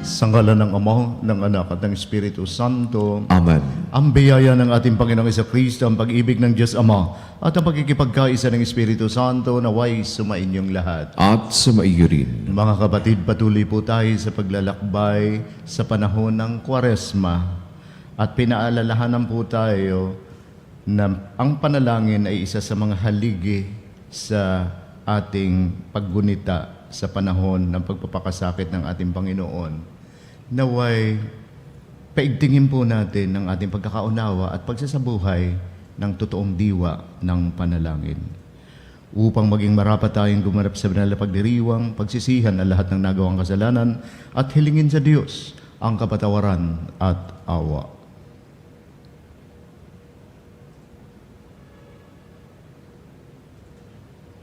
Sa ngalan ng Ama, ng Anak at ng Espiritu Santo. Amen. Ang biyaya ng ating Panginoong Jesucristo, ang pag-ibig ng Diyos Ama, at ang pagkikipagkaisa ng Espiritu Santo naway sumainyong lahat. At sumaiyo rin. Mga kapatid, patuloy po tayo sa paglalakbay sa panahon ng Kwaresma. At pinaalalahanan po tayo na ang panalangin ay isa sa mga haligi sa ating paggunita sa panahon ng pagpapakasakit ng ating Panginoon. Naway, paigtingin po natin ang ating pagkakaunawa at pagsasabuhay ng totoong diwa ng panalangin. Upang maging marapat tayong gumanap sa banal na pagdiriwang, pagsisihan ang lahat ng nagawang kasalanan at hilingin sa Diyos ang kapatawaran at awa.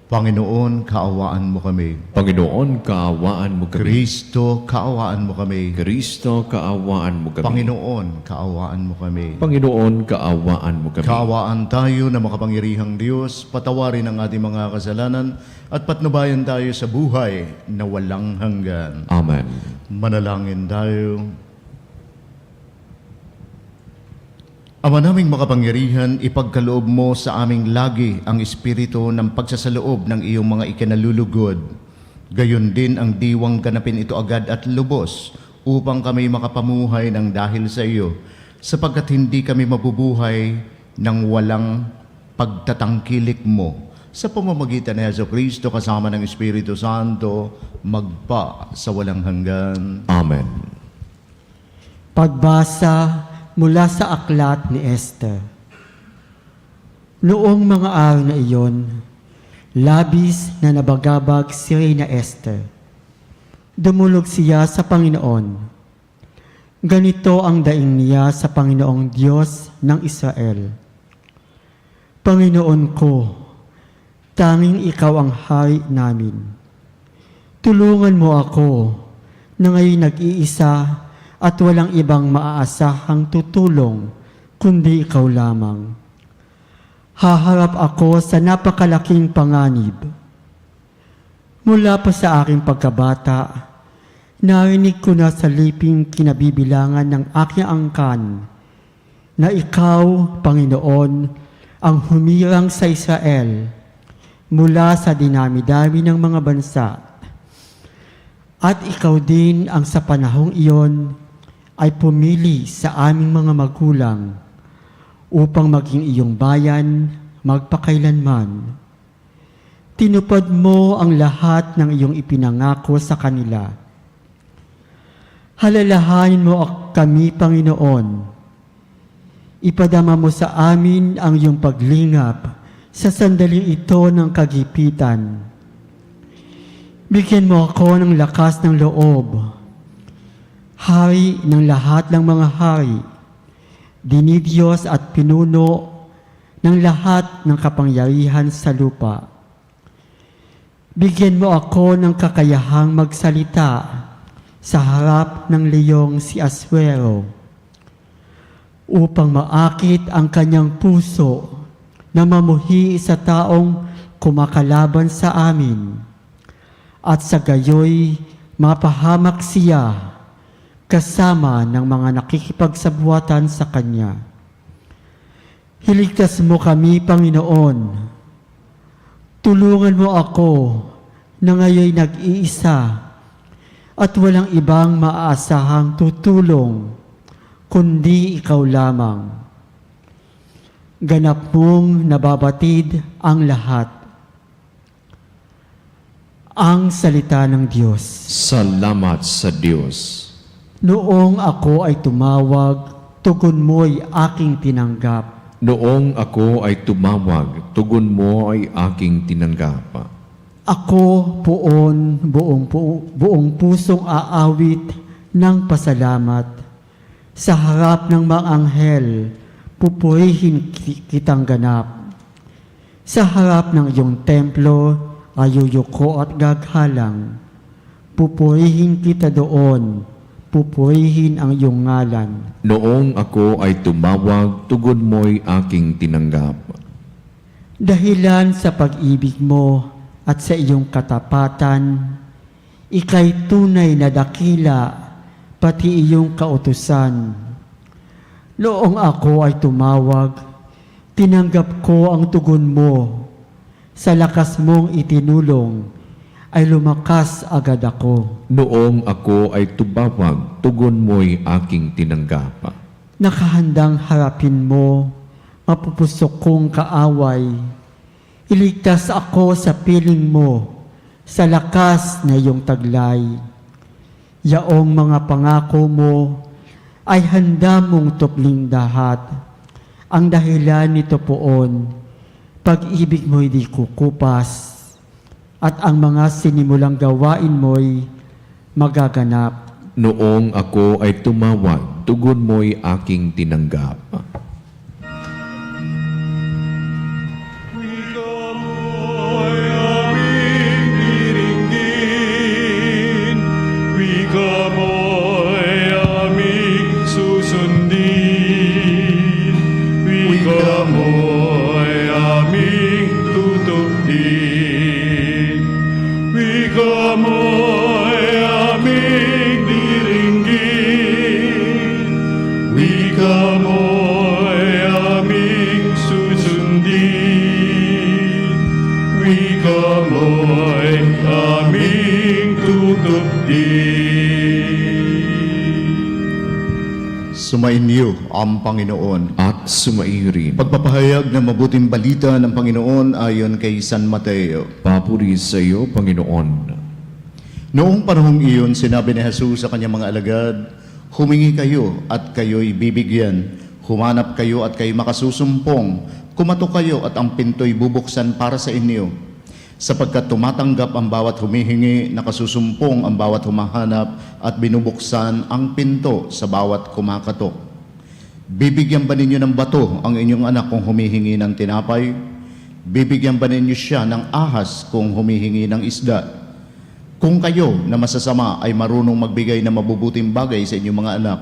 Panginoon, kaawaan mo kami. Panginoon, kaawaan mo kami. Kristo, kaawaan mo kami. Kristo, kaawaan mo kami. Panginoon, kaawaan mo kami. Panginoon, kaawaan mo kami. Kaawaan tayo na makapangyarihang Diyos, patawarin ang ating mga kasalanan at patnubayan tayo sa buhay na walang hanggan. Amen. Manalangin tayo. Ama naming makapangyarihan, ipagkaloob mo sa aming lagi ang espiritu ng pagsasaloob ng iyong mga ikinalulugod. Gayon din ang diwang ganapin ito agad at lubos upang kami makapamuhay ng dahil sa iyo, sapagkat hindi kami mabubuhay ng walang pagtatangkilik mo. Sa pamamagitan ni Jesucristo kasama ng Espiritu Santo, magpa sa walang hanggan. Amen. Pagbasa mula sa aklat ni Esther. Noong mga araw na iyon, labis na nabagabag si Reyna Esther. Dumulog siya sa Panginoon. Ganito ang daing niya sa Panginoong Diyos ng Israel. Panginoon ko, tanging ikaw ang hari namin. Tulungan mo ako na ngayon nag-iisa at walang ibang maaasahang tutulong kundi ikaw lamang. Haharap ako sa napakalaking panganib. Mula pa sa aking pagkabata, narinig ko na sa liping kinabibilangan ng aking angkan na ikaw, Panginoon, ang humirang sa Israel mula sa dinami-dami ng mga bansa. At ikaw din ang sa panahong iyon ay pumili sa aming mga magulang upang maging iyong bayan magpakailanman. Tinupad mo ang lahat ng iyong ipinangako sa kanila. Halalahanin mo kami, Panginoon. Ipadama mo sa amin ang iyong paglingap sa sandaling ito ng kagipitan. Bigyan mo ako ng lakas ng loob, Hari ng lahat ng mga hari, dinidiyos at pinuno ng lahat ng kapangyarihan sa lupa. Bigyan mo ako ng kakayahang magsalita sa harap ng leyong si Aswero, upang maakit ang kanyang puso na mamuhi sa taong kumakalaban sa amin, at sa gayoy mapahamak siya kasama ng mga nakikipagsabuatan sa Kanya. Hiligtas mo kami, Panginoon. Tulungan mo ako na ngayon nag-iisa at walang ibang maaasahang tutulong kundi ikaw lamang. Ganap mong nababatid ang lahat. Ang salita ng Diyos. Salamat sa Diyos. Noong ako ay tumawag, tugon mo'y aking tinanggap. Noong ako ay tumawag, tugon mo ay aking tinanggap. Ako poon buong pusong aawit ng pasalamat. Sa harap ng mga anghel, pupurihin kitang ganap. Sa harap ng iyong templo, ayuyuko at gaghalang. Pupurihin kita doon, pupurihin ang iyong ngalan. Noong ako ay tumawag, tugon mo'y aking tinanggap. Dahilan sa pag-ibig mo at sa iyong katapatan, ika'y tunay na dakila, pati iyong kautusan. Noong ako ay tumawag, tinanggap ko ang tugon mo. Sa lakas mong itinulong, ay lumakas agad ako. Noong ako ay tumawag, tugon mo'y aking tinanggap. Nakahandang harapin mo, mapupusok kong kaaway. Iligtas ako sa piling mo, sa lakas na iyong taglay. Yaong mga pangako mo ay handa mong tupling lahat. Ang dahilan nito poon, pag-ibig mo'y di kukupas, at ang mga sinimulang gawain mo'y magaganap. Noong ako ay tumawag, tugon mo'y aking tinanggap. Wika mo'y aming susundin, wika mo'y aming tutupin, wika mo'y aming diringgin, wika mo'y aming susundin, wika mo'y aming tutupin. Sumainyo ang Panginoon. At sumairin. Pagpapahayag ng mabuting balita ng Panginoon ayon kay San Mateo. Papuri sa iyo, Panginoon. Noong panahong iyon, sinabi ni Jesus sa kanyang mga alagad, humingi kayo at kayo'y bibigyan. Humanap kayo at kayo'y makasusumpong. Kumatok kayo at ang pinto'y bubuksan para sa inyo. Sapagkat tumatanggap ang bawat humihingi, nakasusumpong ang bawat humahanap, at binubuksan ang pinto sa bawat kumakatok. Bibigyan ba ninyo ng bato ang inyong anak kung humihingi ng tinapay? Bibigyan ba ninyo siya ng ahas kung humihingi ng isda? Kung kayo na masasama ay marunong magbigay ng mabubuting bagay sa inyong mga anak,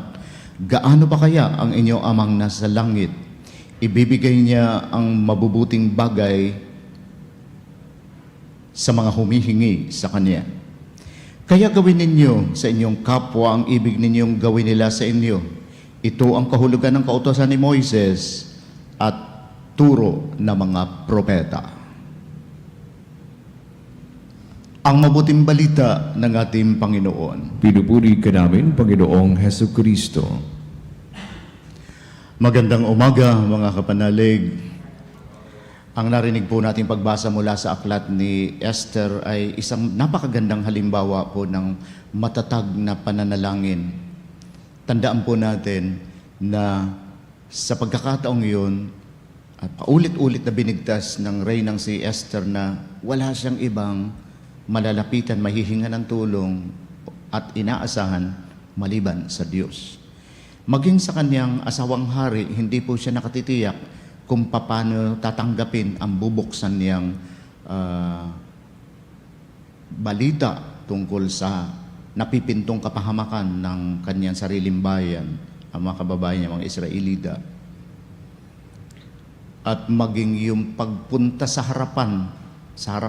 gaano pa kaya ang inyong amang nasa langit? Ibibigay niya ang mabubuting bagay sa mga humihingi sa Kanya. Kaya gawin ninyo sa inyong kapwa ang ibig ninyong gawin nila sa inyo. Ito ang kahulugan ng kautusan ni Moises at turo ng mga propeta. Ang mabuting balita ng ating Panginoon. Pinupuri ka namin, Panginoong Heso Kristo. Magandang umaga, mga kapanalig. Ang narinig po nating pagbasa mula sa aklat ni Esther ay isang napakagandang halimbawa po ng matatag na pananalangin. Tandaan po natin na sa pagkakataong iyon, at paulit-ulit na binigtas ng reynang si Esther na wala siyang ibang malalapitan, mahihinga ng tulong at inaasahan maliban sa Diyos. Maging sa kanyang asawang hari, hindi po siya nakatitiyak kung paano tatanggapin ang bubuksan niyang balita tungkol sa napipintong kapahamakan ng kanyang sariling bayan, ang mga kababayan niya, mga Israelita. At maging yung pagpunta sa harap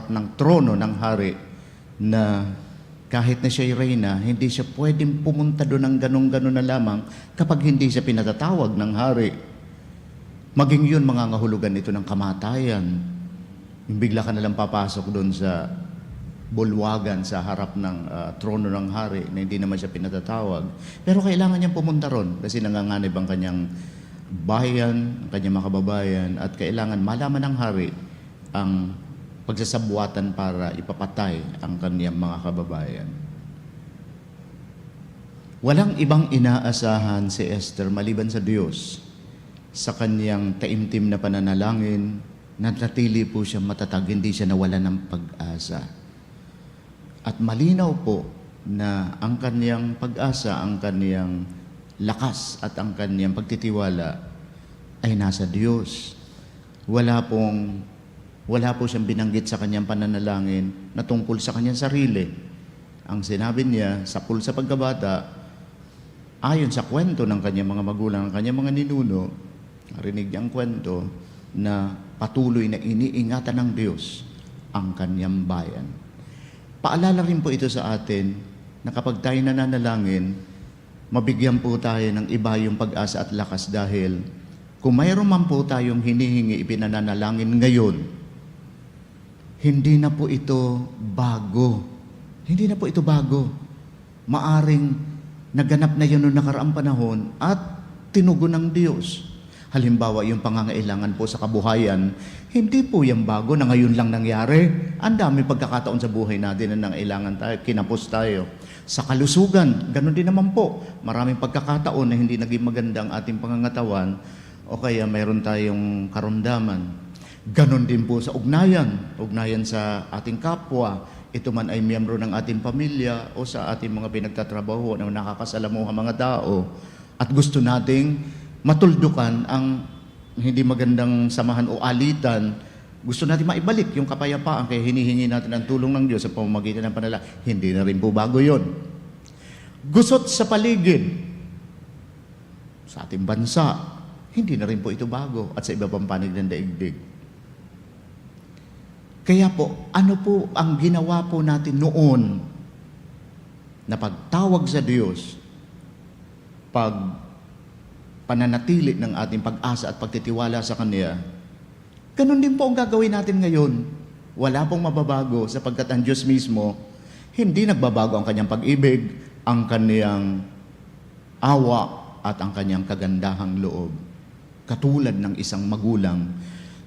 ng trono ng hari, na kahit na siya'y reyna, hindi siya pwedeng pumunta doon ng ganun-ganun na lamang kapag hindi siya pinatatawag ng hari. Maging yun, mga ngahulugan ito ng kamatayan. Yung bigla ka nalang papasok doon sa bulwagan sa harap ng trono ng hari na hindi naman siya pinatatawag. Pero kailangan niyang pumunta ron kasi nanganganib ang kanyang bayan, ang kanyang mga kababayan, at kailangan malaman ng hari ang pagsasabuatan para ipapatay ang kanyang mga kababayan. Walang ibang inaasahan si Esther maliban sa Diyos. Sa kanyang taimtim na pananalangin, nanatili po siya matatag, hindi siya nawala ng pag-asa. At malinaw po na ang kanyang pag-asa, ang kanyang lakas at ang kanyang pagtitiwala ay nasa Diyos. Wala po siyang binanggit sa kanyang pananalangin na tungkol sa kanyang sarili. Ang sinabi niya sa pulsa pagkabata, ayon sa kwento ng kanyang mga magulang, ng kanyang mga ninuno, narinig niya ang kwento na patuloy na iniingatan ng Diyos ang kanyang bayan. Paalala rin po ito sa atin na kapag tayo nananalangin, mabigyan po tayo ng iba yung pag-asa at lakas dahil kung mayroon man po tayong hinihingi, ipinananalangin ngayon, hindi na po ito bago. Hindi na po ito bago. Maaring naganap na yun noong nakaraang panahon at tinugon ng Diyos. Halimbawa, yung pangangailangan po sa kabuhayan, hindi po yung bago na ngayon lang nangyari. Ang dami pagkakataon sa buhay natin na nangailangan tayo, kinapos tayo. Sa kalusugan, ganun din naman po. Maraming pagkakataon na hindi naging maganda ang ating pangangatawan o kaya mayroon tayong karamdaman. Ganon din po sa ugnayan sa ating kapwa. Ito man ay miyembro ng ating pamilya o sa ating mga pinagtatrabaho na nakakasalamuha mga tao. At gusto nating matuldukan ang hindi magandang samahan o alitan. Gusto natin maibalik yung kapayapaan kaya hinihingi natin ang tulong ng Diyos sa pamamagitan ng panalangin. Hindi na rin po bago yon. Gusot sa paligid sa ating bansa, hindi na rin po ito bago at sa iba pang panig ng daigdig. Kaya po, ano po ang ginawa po natin noon na pagtawag sa Diyos, pag pananatili ng ating pag-asa at pagtitiwala sa Kanya, ganun din po ang gagawin natin ngayon. Wala pong mababago sapagkat ang Diyos mismo, hindi nagbabago ang Kanyang pag-ibig, ang Kanyang awa at ang Kanyang kagandahang loob. Katulad ng isang magulang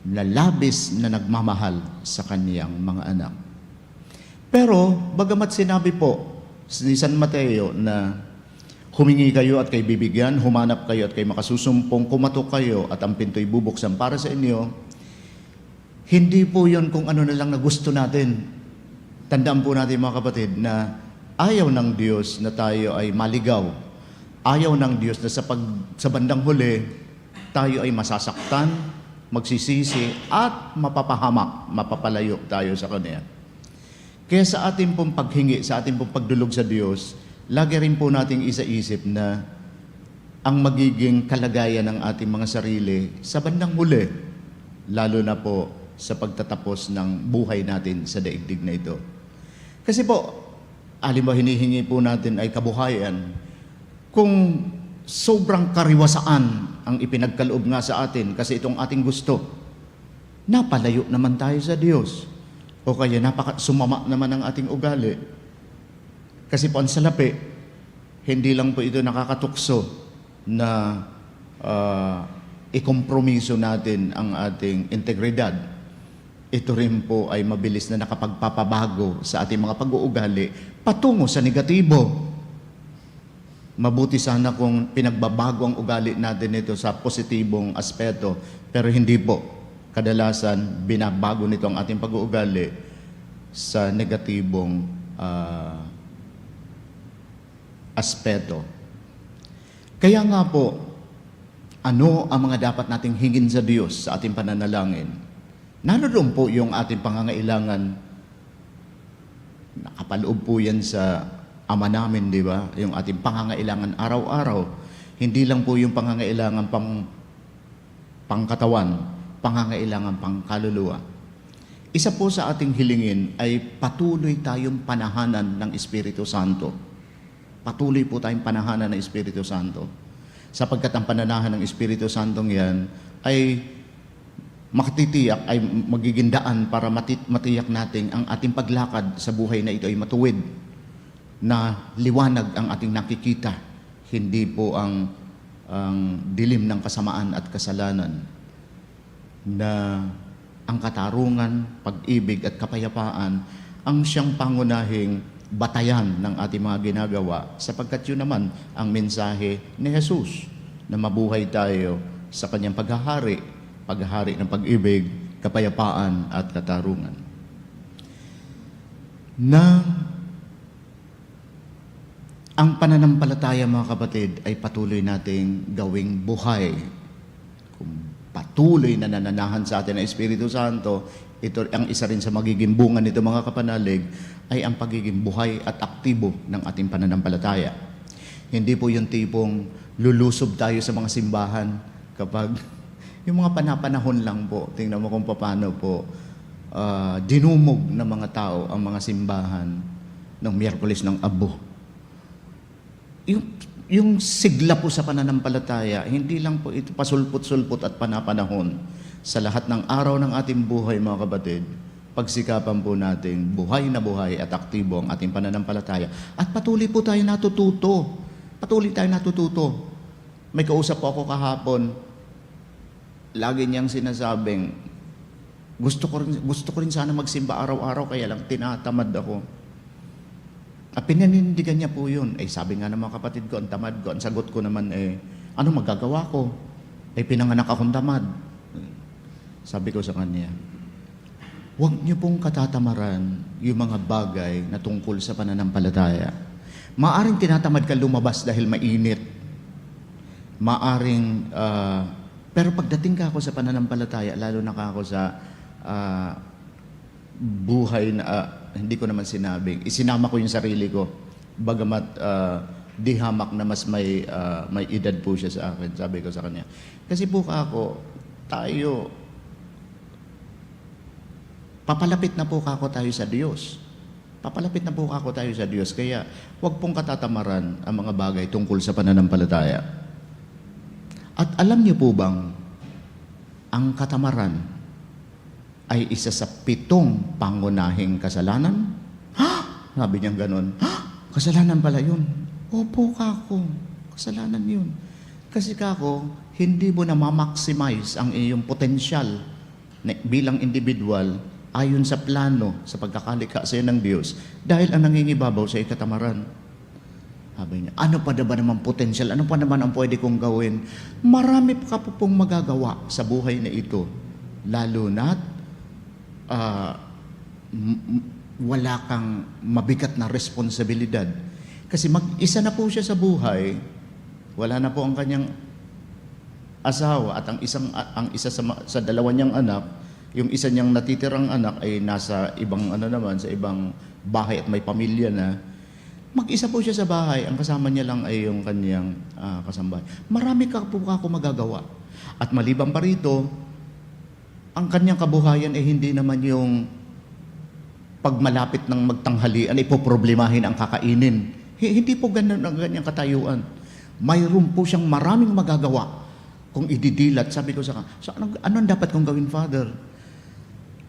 na labis na nagmamahal sa kaniyang mga anak. Pero, bagamat sinabi po ni San Mateo na humingi kayo at kayo bibigyan, humanap kayo at kayo makasusumpong, kumatok kayo at ang pinto'y bubuksan para sa inyo, hindi po yun kung ano na lang na gusto natin. Tandaan po natin mga kapatid na ayaw ng Diyos na tayo ay maligaw. Ayaw ng Diyos na sa bandang huli, tayo ay masasaktan, magsisisi at mapapahamak, mapapalayo tayo sa Kanya. Kaya sa ating pong paghingi, sa ating pong pagdulog sa Diyos, lagi rin po nating isaisip na ang magiging kalagayan ng ating mga sarili sa bandang huli, lalo na po sa pagtatapos ng buhay natin sa daigdig na ito. Kasi po, alim ba hinihingi po natin ay kabuhayan, kung sobrang kariwasaan ang ipinagkaloob nga sa atin kasi itong ating gusto, napalayo naman tayo sa Diyos. O kaya sumama naman ang ating ugali. Kasi po ang salapi, hindi lang po ito nakakatukso na ikompromiso natin ang ating integridad. Ito rin po ay mabilis na nakapagpapabago sa ating mga pag-uugali patungo sa negatibo. Mabuti sana kung pinagbabago ang ugali natin ito sa positibong aspeto, pero hindi po. Kadalasan, binabago nito ang ating pag-uugali sa negatibong aspeto. Kaya nga po, ano ang mga dapat nating hingin sa Diyos sa ating pananalangin? Naroon po yung ating pangangailangan. Nakapaloob po yan sa Ama namin, di ba? Yung ating pangangailangan araw-araw. Hindi lang po yung pangangailangan pangkatawan, pangangailangan pangkaluluwa. Isa po sa ating hilingin ay patuloy tayong panahanan ng Espiritu Santo. Patuloy po tayong panahanan ng Espiritu Santo. Sapagkat ang pananahan ng Espiritu Santong yan ay makatitiyak, ay magiging daan para matiyak natin ang ating paglakad sa buhay na ito ay matuwid, na liwanag ang ating nakikita, hindi po ang dilim ng kasamaan at kasalanan, na ang katarungan, pag-ibig at kapayapaan ang siyang pangunahing batayan ng ating mga ginagawa, sapagkat yun naman ang mensahe ni Jesus, na mabuhay tayo sa Kanyang paghahari ng pag-ibig, kapayapaan at katarungan. Na ang pananampalataya, mga kapatid, ay patuloy nating gawing buhay. Kung patuloy na nananahan sa atin ang Espiritu Santo, ito ang isa rin sa magiging bunga nito, mga kapanalig, ay ang pagiging buhay at aktibo ng ating pananampalataya. Hindi po yung tipong lulusob tayo sa mga simbahan kapag yung mga panapanahon lang po, tingnan mo kung paano po dinumog ng mga tao ang mga simbahan ng Miyerkules ng Abo. Yung yung sigla po sa pananampalataya, hindi lang po ito pasulpot-sulpot at panapanahon. Sa lahat ng araw ng ating buhay, mga kapatid, pagsikapan po natin buhay na buhay at aktibo ang ating pananampalataya. At patuloy po tayo natututo. Patuloy tayo natututo. May kausap po ako kahapon, lagi niyang sinasabing, gusto ko rin sana magsimba araw-araw, kaya lang tinatamad ako. At pinanindigan niya po yun. Sabi nga ng mga kapatid ko, ang tamad ko. Ang sagot ko naman, ano magagawa ko? Pinanganak akong tamad. Sabi ko sa kanya, huwag niyo pong katatamaran yung mga bagay na tungkol sa pananampalataya. Maaring tinatamad ka lumabas dahil mainit. Maaring, pero pagdating ka ako sa pananampalataya, lalo na ka ako sa buhay na, hindi ko naman sinabing, isinama ko yung sarili ko, bagamat di hamak na mas may edad po siya sa akin, sabi ko sa kanya. Kasi po ako, tayo, papalapit na po ako tayo sa Diyos. Papalapit na po ako tayo sa Diyos. Kaya huwag pong katatamaran ang mga bagay tungkol sa pananampalataya. At alam niyo po bang ang katamaran ay isa sa 7 pangunahing kasalanan? Ha? Sabi niyang ganon. Ha? Kasalanan pala yun. Opo kako, kasalanan yun. Kasi kako, hindi mo na ma-maximize ang iyong potensyal bilang individual ayon sa plano, sa pagkakalikha sa iyo ng Diyos, dahil ang nangingibabaw sa ikatamaran. Sabi niya, ano pa ba naman potensyal? Ano pa naman ang pwede kong gawin? Marami pa po pong magagawa sa buhay na ito. Lalo na't wala kang mabigat na responsibilidad. Kasi mag-isa na po siya sa buhay, wala na po ang kanyang asawa at ang isa sa dalawa niyang anak, yung isa niyang natitirang anak ay nasa ibang sa ibang bahay at may pamilya na. Mag-isa po siya sa bahay, ang kasama niya lang ay yung kanyang kasambahay. Marami ka po ako magagawa. At maliban pa rito, ang kanyang kabuhayan ay hindi naman yung pag malapit ng magtanghalian ay poproblemahin ang kakainin. Hindi po ganun ang ganyang katayuan. Mayroon po siyang maraming magagawa kung ididilat. Sabi ko sa kanya, so ano dapat kong gawin, Father?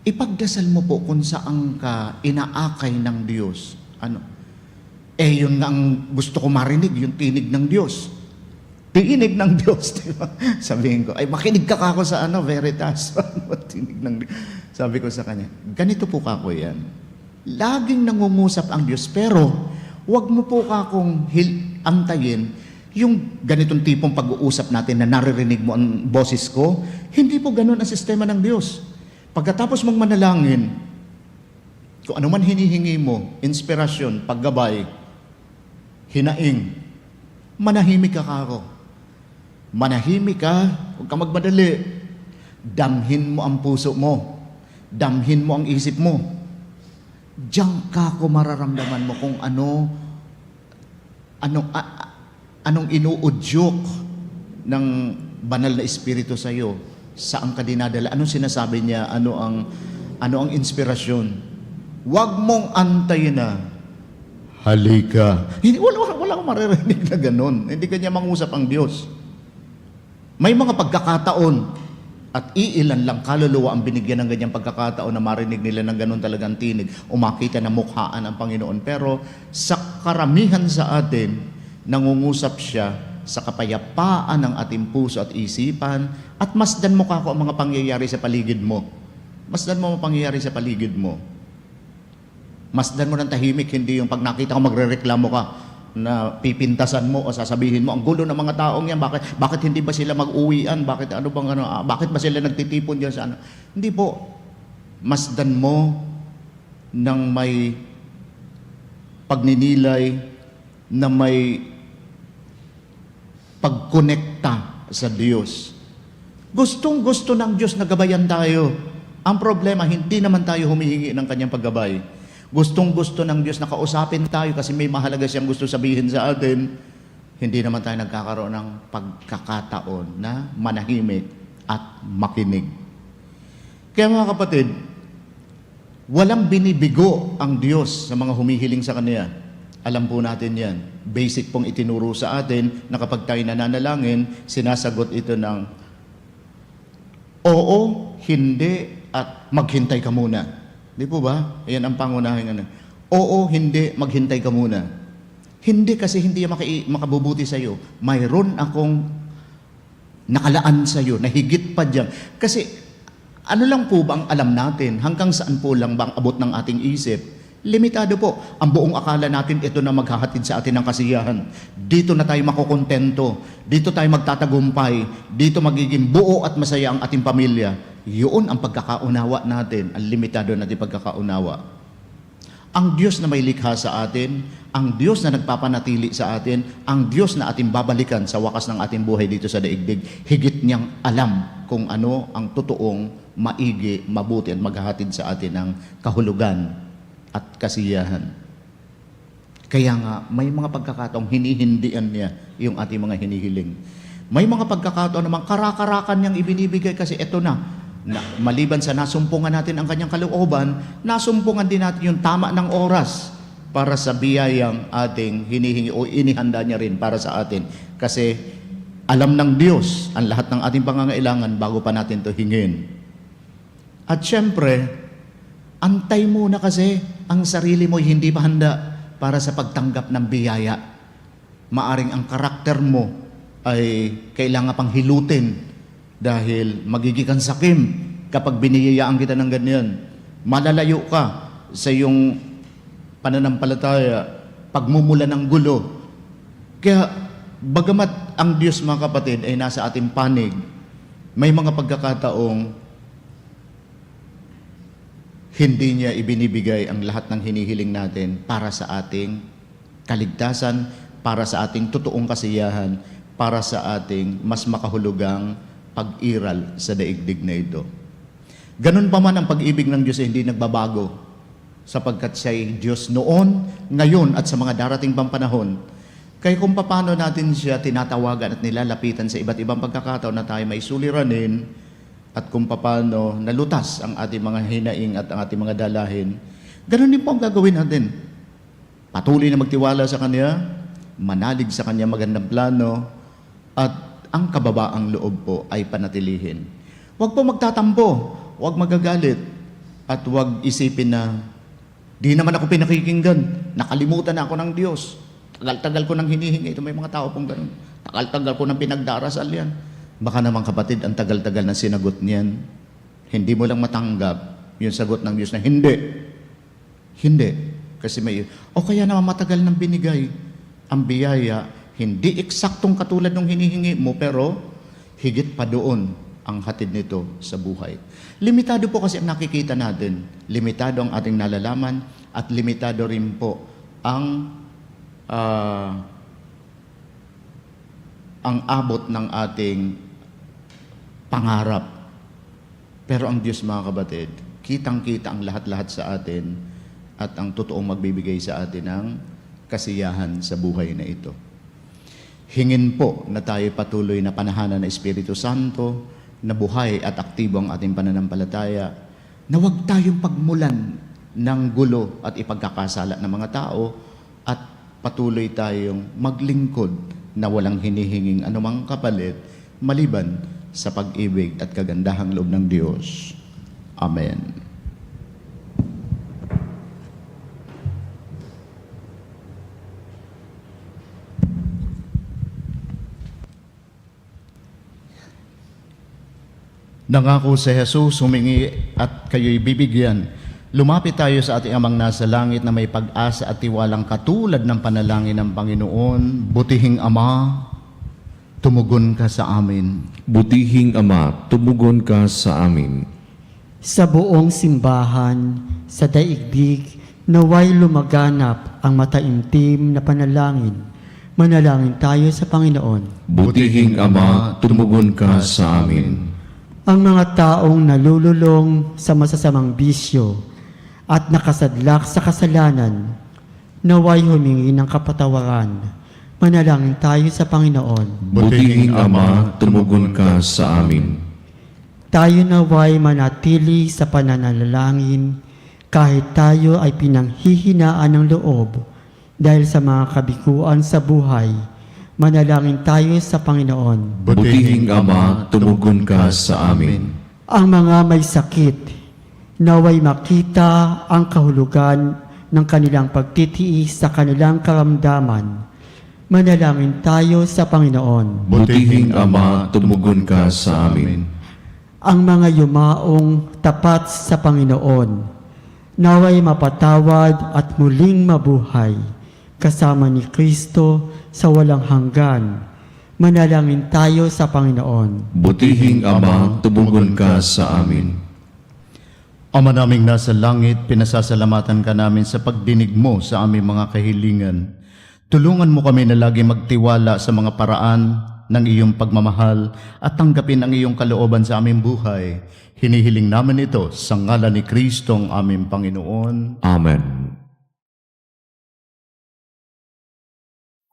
Ipagdasal mo po kung saan ka inaakay ng Diyos. Yun nga ang gusto ko marinig, yung tinig ng Diyos. Tinig ng Diyos, di ba? Sabihin ko, makinig ka ako sa Veritas. Tinig ng Diyos. Sabi ko sa kanya, ganito po kako yan. Laging nangungusap ang Diyos, pero wag mo po kakong antayin yung ganitong tipong pag-uusap natin na naririnig mo ang boses ko. Hindi po ganun ang sistema ng Diyos. Pagkatapos mong manalangin, kung ano man hinihingi mo, inspirasyon, paggabay, hinaing, manahimik ka kako. Manahimik ka, huwag ka magmadali. Damhin mo ang puso mo. Damhin mo ang isip mo. Diyan ka ko mararamdaman mo kung anong inuudyok ng banal na espiritu sa iyo. Saan ka dinadala? Anong sinasabi niya? Ano ang inspirasyon? Huwag mong antayin na halika. Wala akong maririnig na ganun. Hindi kanya mangusap ang Diyos. May mga pagkakataon at iilan lang kaluluwa ang binigyan ng ganyang pagkakataon na marinig nila ng ganun talagang tinig o makita na mukhaan ang Panginoon. Pero sa karamihan sa atin, nangungusap siya sa kapayapaan ng ating puso at isipan at masdan mo kako ang mga pangyayari sa paligid mo. Masdan mo ang pangyayari sa paligid mo. Masdan mo ng tahimik, hindi yung pag nakita ko magrereklamo ka na pipintasan mo o sasabihin mo, ang gulo ng mga taong yan, bakit hindi ba sila mag-uwian? Bakit ba sila nagtitipon diyan sa Hindi po. Masdan mo ng may pagninilay, na may pagkonekta sa Diyos. Gustong-gusto ng Diyos na gabayan tayo. Ang problema, hindi naman tayo humihingi ng kanyang paggabay. Gustong-gusto ng Diyos na kausapin tayo kasi may mahalaga siyang gusto sabihin sa atin. Hindi naman tayo nagkakaroon ng pagkakataon na manahimik at makinig. Kaya mga kapatid, walang binibigo ang Diyos sa mga humihiling sa Kanya. Alam po natin yan. Basic pong itinuro sa atin na kapag tayo nananalangin, sinasagot ito ng oo, hindi, at maghintay ka muna. Di po ba? Ayan ang pangunahing ano. Oo, hindi, maghintay ka muna. Hindi kasi hindi yan makabubuti sa iyo. Mayroon akong nakalaan sa iyo na higit pa diyan. Kasi ano lang po ba ang alam natin? Hanggang saan po lang ba ang abot ng ating isip? Limitado po. Ang buong akala natin ito na maghahatid sa atin ng kasiyahan. Dito na tayo makukontento. Dito tayo magtatagumpay. Dito magiging buo at masaya ang ating pamilya. Yun ang pagkakaunawa natin. Ang limitado natin pagkakaunawa. Ang Diyos na may likha sa atin, ang Diyos na nagpapanatili sa atin, ang Diyos na ating babalikan sa wakas ng ating buhay dito sa daigdig, higit niyang alam kung ano ang totoong maigi, mabuti at maghahatid sa atin ng kahulugan at kasiyahan. Kaya nga, may mga pagkakataong hinihindian niya yung ating mga hinihiling. May mga pagkakataon namang karakarakan niyang ibinibigay kasi eto na maliban sa nasumpungan natin ang kanyang kalooban, nasumpungan din natin yung tama ng oras para sa biyayang ating hinihingi o inihanda niya rin para sa atin. Kasi alam ng Diyos ang lahat ng ating pangangailangan bago pa natin to hingin. At syempre, antay muna kasi ang sarili mo hindi pa handa para sa pagtanggap ng biyaya. Maaring ang karakter mo ay kailangan pang hilutin dahil magiging sakim kapag biniyayaan kita ng ganyan. Malalayo ka sa iyong pananampalataya, pagmumula ng gulo. Kaya bagamat ang Diyos, mga kapatid, ay nasa ating panig, may mga pagkakataong hindi niya ibinibigay ang lahat ng hinihiling natin para sa ating kaligtasan, para sa ating totoong kasiyahan, para sa ating mas makahulugang pag-iral sa daigdig na ito. Ganun pa man ang pag-ibig ng Diyos ay hindi nagbabago sapagkat siya ay Diyos noon, ngayon at sa mga darating pang panahon. Kaya kung paano natin siya tinatawagan at nilalapitan sa iba't ibang pagkakataon na tayo may suliranin at kung paano nalutas ang ating mga hinaing at ang ating mga dalahin, ganun din po ang gagawin natin. Patuloy na magtiwala sa Kanya, manalig sa Kanya magandang plano, at ang kababaang loob po ay panatilihin. Huwag po magtatampo, huwag magagalit, at huwag isipin na di naman ako pinakikinggan, nakalimutan na ako ng Diyos. Tagal-tagal ko nang hinihingi. Ito may mga tao pong ganun. Tagal-tagal ko nang pinagdarasal yan. Baka naman kapatid, ang tagal-tagal na sinagot niyan, hindi mo lang matanggap yung sagot ng Diyos na hindi. Hindi. Kasi may, o kaya naman matagal nang binigay ang biyaya, hindi eksaktong katulad ng hinihingi mo, pero higit pa doon ang hatid nito sa buhay. Limitado po kasi ang nakikita natin. Limitado ang ating nalalaman at limitado rin po ang abot ng ating pangarap. Pero ang Diyos, mga kapatid, kitang-kita ang lahat-lahat sa atin at ang totoong magbibigay sa atin ng kasiyahan sa buhay na ito. Hingin po na tayo patuloy na panahanan ng Espiritu Santo, na buhay at aktibo ang ating pananampalataya, na huwag tayong pagmulan ng gulo at ipagkakasala ng mga tao, at patuloy tayong maglingkod na walang hinihinging anumang kapalit maliban sa pag-ibig at kagandahang loob ng Diyos. Amen. Nangako si Jesus, humingi at kayo'y bibigyan. Lumapit tayo sa ating Amang nasa langit na may pag-asa at tiwalang katulad ng panalangin ng Panginoon. Butihing Ama, tumugon ka sa amin. Butihing Ama, tumugon ka sa amin. Sa buong simbahan, sa daigdig, naway lumaganap ang mataimtim na panalangin. Manalangin tayo sa Panginoon. Butihing Ama, tumugon ka sa amin. Ang mga taong nalululong sa masasamang bisyo at nakasadlak sa kasalanan, naway humingi ng kapatawaran. Manalangin tayo sa Panginoon. Butihing Ama, tumugon ka sa amin. Tayo naway manatili sa pananalangin kahit tayo ay pinanghihinaan ng loob. Dahil sa mga kabiguan sa buhay, manalangin tayo sa Panginoon. Butihing Ama, tumugon ka sa amin. Ang mga may sakit, naway makita ang kahulugan ng kanilang pagtitiis sa kanilang karamdaman. Manalangin tayo sa Panginoon. Butihing Ama, tumugon ka sa amin. Ang mga yumaong tapat sa Panginoon, naway mapatawad at muling mabuhay, kasama ni Kristo sa walang hanggan. Manalangin tayo sa Panginoon. Butihing Ama, tumugon ka sa amin. Ama naming nasa langit, pinasasalamatan ka namin sa pagdinig mo sa aming mga kahilingan. Tulungan mo kami na lagi magtiwala sa mga paraan ng iyong pagmamahal at tanggapin ang iyong kalooban sa aming buhay. Hinihiling namin ito sa ngalan ni Kristong aming Panginoon. Amen.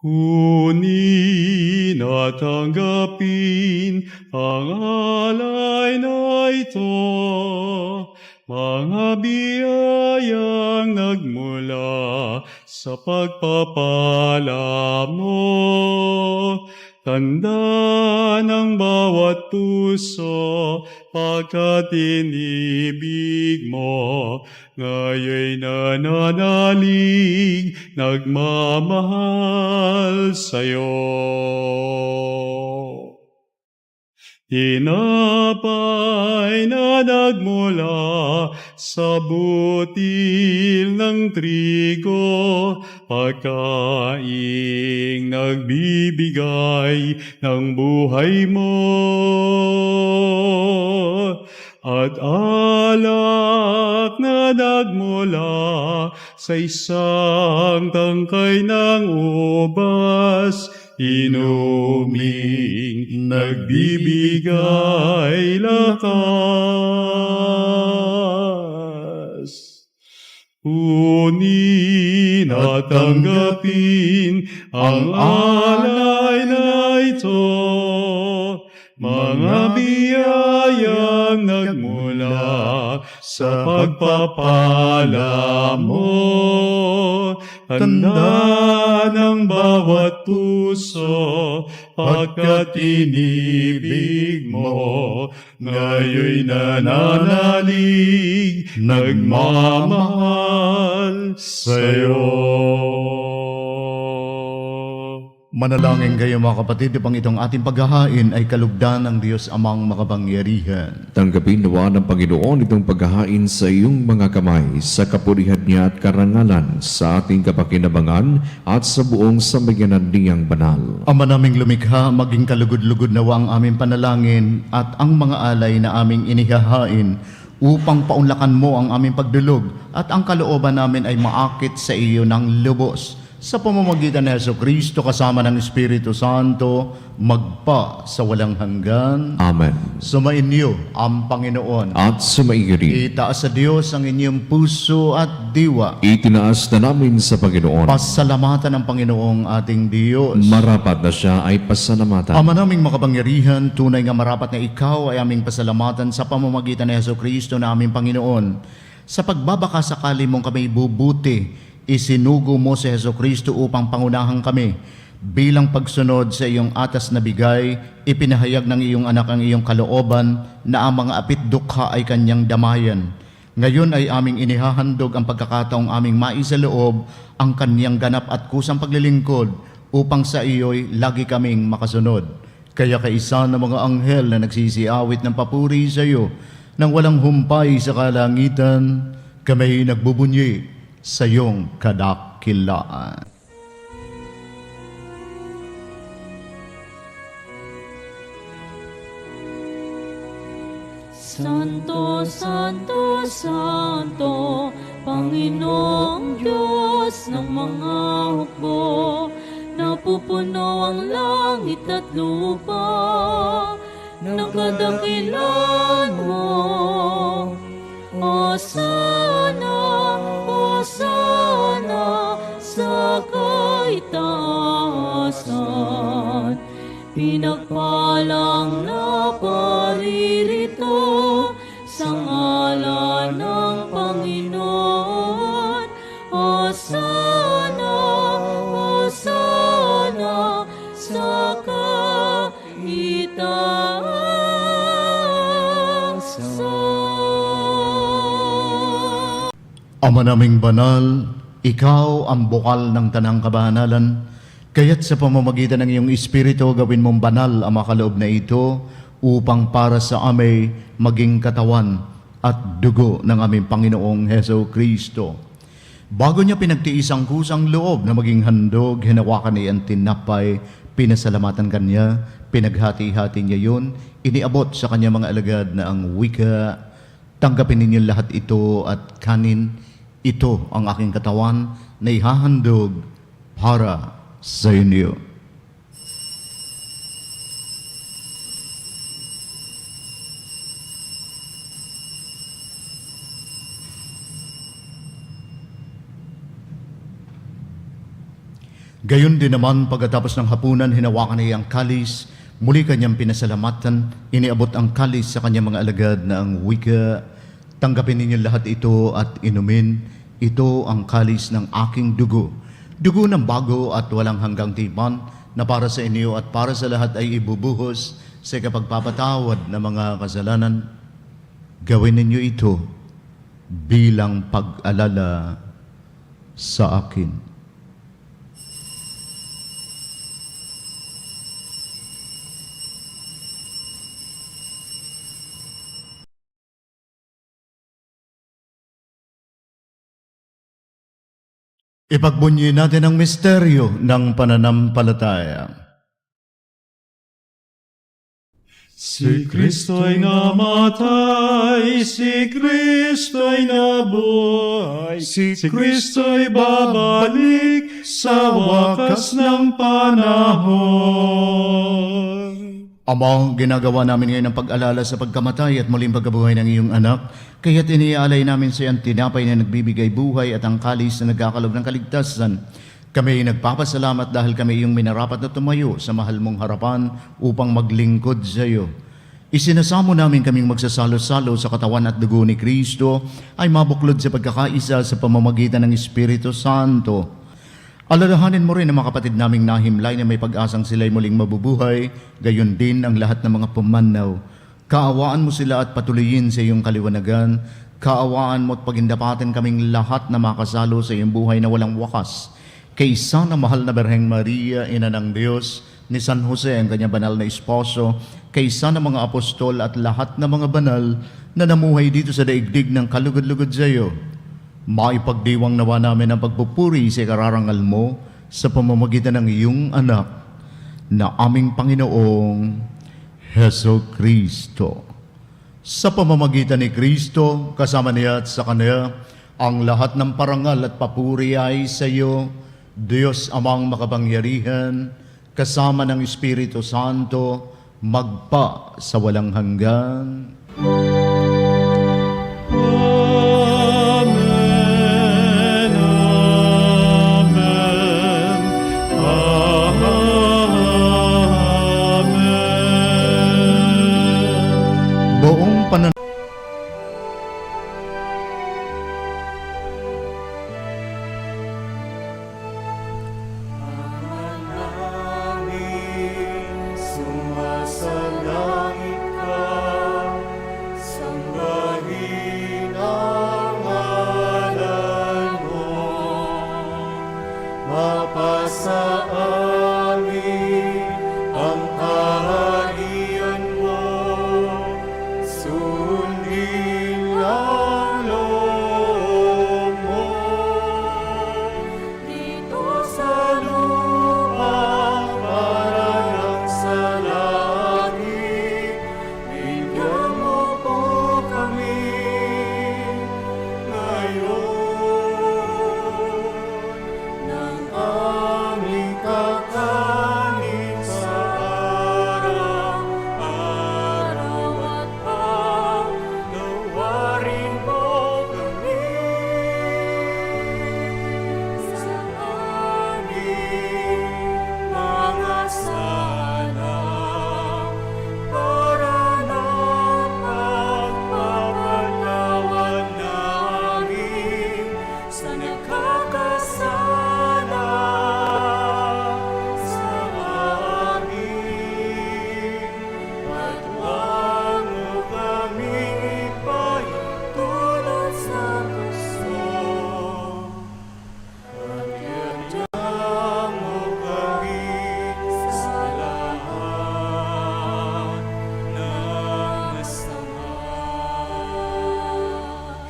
Kunin at tanggapin ang alay na ito, mga biyayang nagmula sa pagpapala mo. Tanda ng bawat puso pagkat inibig mo, ngayon nananalig, nagmamahal sa'yo. Tinapay na nagmula sa butil ng trigo, pagkaing nagbibigay ng buhay mo. At alak na nagmula sa isang tangkay ng ubas, inuming nagbibigay lakas. Kunin at tanggapin ang alay na ito, mga biyayang nagmula sa pagpapala mo. Tanda ng bawat puso pagkat inibig mo, ngayon nananalig, nagmamahal sa'yo. Manalangin kayo mga kapatid, upang itong ating paghahain ay kalugdan ng Diyos Amang makapangyarihan. Tanggapin nawa ng Panginoon itong paghahain sa iyong mga kamay, sa kapurihan niya at karangalan, sa ating kapakinabangan at sa buong sambayanan niyang banal. Ama naming lumikha, maging kalugod-lugod nawa ang aming panalangin at ang mga alay na aming inihahain upang paunlakan mo ang aming pagdulog at ang kalooban namin ay maakit sa iyo ng lubos. Sa pamamagitan ni Jesucristo kasama ng Espiritu Santo, magpa sa walang hanggan. Amen. Sumainyo ang Panginoon. At sumaigiri, Itaas sa Diyos ang inyong puso at diwa. itinaas na namin sa Panginoon. Pasalamatan ng Panginoong ating Diyos. Marapat na siya ay pasalamatan. Ama naming makapangyarihan, tunay nga marapat na ikaw ay aming pasalamatan sa pamamagitan ni Jesucristo na aming Panginoon. Sa pagbabaka sakali mong kami bubuti, isinugo mo si Jesucristo upang pangunahan kami. Bilang pagsunod sa iyong atas na bigay, ipinahayag ng iyong anak ang iyong kalooban na ang mga apit dukha ay kanyang damayan. Ngayon ay aming inihahandog ang pagkakataong aming maisaloob ang kanyang ganap at kusang paglilingkod upang sa iyo'y lagi kaming makasunod. Kaya kaisa ng mga anghel na nagsisiawit ng papuri sa iyo, nang walang humpay sa kalangitan, kami nagbubunyi sa iyong kadakilaan. Santo, Santo, Santo, Panginoong Diyos ng mga hukbo, napupuno ang langit at lupa ng kadakilan mo. Hosana, Hosana sa kaitaasan, pinagpalang na paririto sa ngalan ng Panginoon. Hosana, Ama naming banal, ikaw ang bukal ng tanang kabanalan, kaya't sa pamamagitan ng iyong Espiritu gawin mong banal ang makaloob na ito upang para sa amay maging katawan at dugo ng aming Panginoong Heso Kristo. Bago niya pinagtiis ang kusang loob na maging handog, hinawakan niya ang tinapay, pinasalamatan kanya, pinaghati-hati niya yun, iniabot sa kanya mga alagad na ang wika, tanggapin ninyo lahat ito at kanin, ito ang aking katawan na ihahandog para sa inyo. Gayon din naman pagkatapos ng hapunan, hinawakan niya ang kalis, muli kanyang pinasalamatan, iniabot ang kalis sa kanyang mga alagad na ang wika, tanggapin ninyo lahat ito at inumin, ito ang kalis ng aking dugo, dugo ng bago at walang hanggang tipan, na para sa inyo at para sa lahat ay ibubuhos sa kapagpapatawad ng mga kasalanan. Gawin ninyo ito bilang pag-alala sa akin. Ipagbunyi natin ang misteryo ng pananampalataya. Si Kristo'y namatay, si Kristo'y nabuhay, si Kristo'y babalik sa wakas ng panahon. Ama, ginagawa namin ngayon ang pag-alala sa pagkamatay at muling pagkabuhay ng iyong anak, kaya't iniaalay namin sa iyong tinapay na nagbibigay buhay at ang kalis na nagkakalob ng kaligtasan. Kami ay nagpapasalamat dahil kami iyong minarapat na tumayo sa mahal mong harapan upang maglingkod sa iyo. Isinasamo namin kaming magsasalo-salo sa katawan at dugo ni Kristo ay mabuklod sa pagkakaisa sa pamamagitan ng Espiritu Santo. Alalahanin mo rin ang mga kapatid naming nahimlay na may pag-asang sila'y muling mabubuhay, gayon din ang lahat ng mga pumanaw. Kaawaan mo sila at patuloyin sa iyong kaliwanagan. Kaawaan mo at pagindapatin kaming lahat na makasalo sa iyong buhay na walang wakas. Kaysa na mahal na Berheng Maria, ina ng Diyos, ni San Jose ang kanyang banal na esposo, kaysa na mga apostol at lahat ng mga banal na namuhay dito sa daigdig ng kalugod-lugod sa iyo. Maipagdiwang nawa namin ang pagpupuri sa kararangal mo sa pamamagitan ng iyong anak na aming Panginoong Heso Kristo. Sa pamamagitan ni Kristo, kasama niya at sa Kanya, ang lahat ng parangal at papuri ay sa iyo, Diyos amang makapangyarihan, kasama ng Espiritu Santo, magpa sa walang hanggan. Buong Sumasalangit ka, sa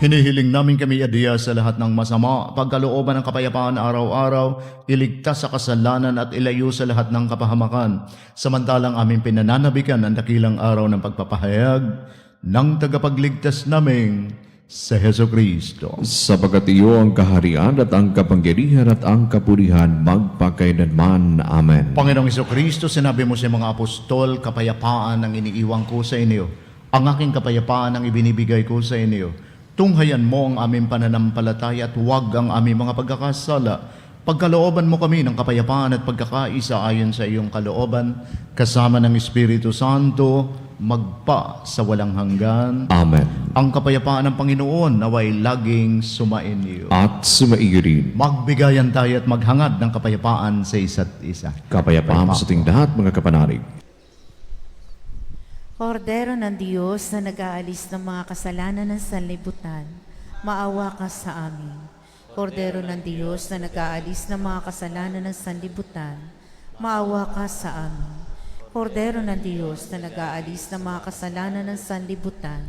Hinihiling namin kami adiya sa lahat ng masama, pagkalooban ng kapayapaan araw-araw, iligtas sa kasalanan at ilayo sa lahat ng kapahamakan. Samantalang aming pinananabikan ang dakilang araw ng pagpapahayag ng tagapagligtas naming sa Heso Kristo. Sapagat iyo ang kaharian at ang kapangyarihan at ang kapurihan magpakailanman. Amen. Panginoong Heso Kristo, sinabi mo sa mga apostol, kapayapaan ang iniiwan ko sa inyo. Ang aking kapayapaan ang ibinibigay ko sa inyo. Tunghayan mo ang aming pananampalataya at huwag ang aming mga pagkakasala. Pagkalooban mo kami ng kapayapaan at pagkakaisa ayon sa iyong kalooban, kasama ng Espiritu Santo, magpa sa walang hanggan. Amen. Ang kapayapaan ng Panginoon naway laging sumainyo. At sumaiyo rin. Magbigayan tayo at maghangad ng kapayapaan sa isa't isa. Kapayapaan sa ating lahat, mga kapanalig. Kordero ng Diyos na nag-aalis ng mga kasalanan ng sanlibutan, maawa ka sa amin. Kordero ng Diyos na nag-aalis ng mga kasalanan ng sanlibutan, maawa ka sa amin. Kordero ng Diyos na nag-aalis ng mga kasalanan ng sanlibutan,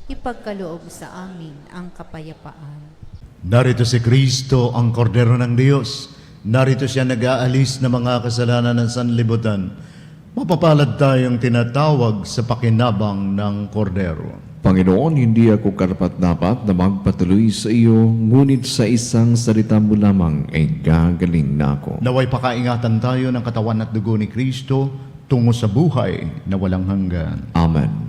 ipagkaloob sa amin ang kapayapaan. Narito si Kristo, ang Kordero ng Diyos. Narito siya nag-aalis ng mga kasalanan ng sanlibutan. Mapapalad tayong tinatawag sa pakinabang ng Kordero. Panginoon, hindi ako karapat-dapat na magpatuloy sa iyo, ngunit sa isang salita mo lamang ay gagaling na ako. Naway pakaingatan tayo ng katawan at dugo ni Kristo tungo sa buhay na walang hanggan. Amen.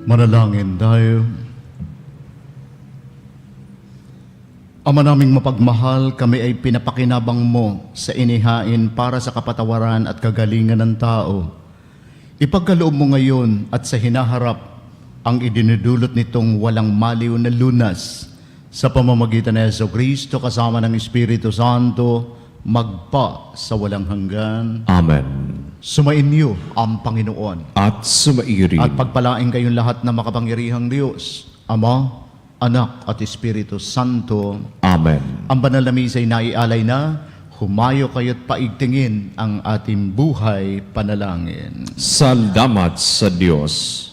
Manalangin tayo. Ama naming mapagmahal, kami ay pinapakinabang mo sa inihain para sa kapatawaran at kagalingan ng tao. Ipagkaloob mo ngayon at sa hinaharap ang idinudulot nitong walang maliw na lunas sa pamamagitan ng Heso Kristo kasama ng Espiritu Santo, magpa sa walang hanggan. Amen. Sumainyo ang Panginoon. At sumaiyo rin. At pagpalain kayong lahat na makapangyarihang Diyos, Ama, Anak at Espiritu Santo. Amen. Ang banal na misa ay naialay na, humayo kayo't paigtingin ang ating buhay panalangin. Salamat sa Diyos.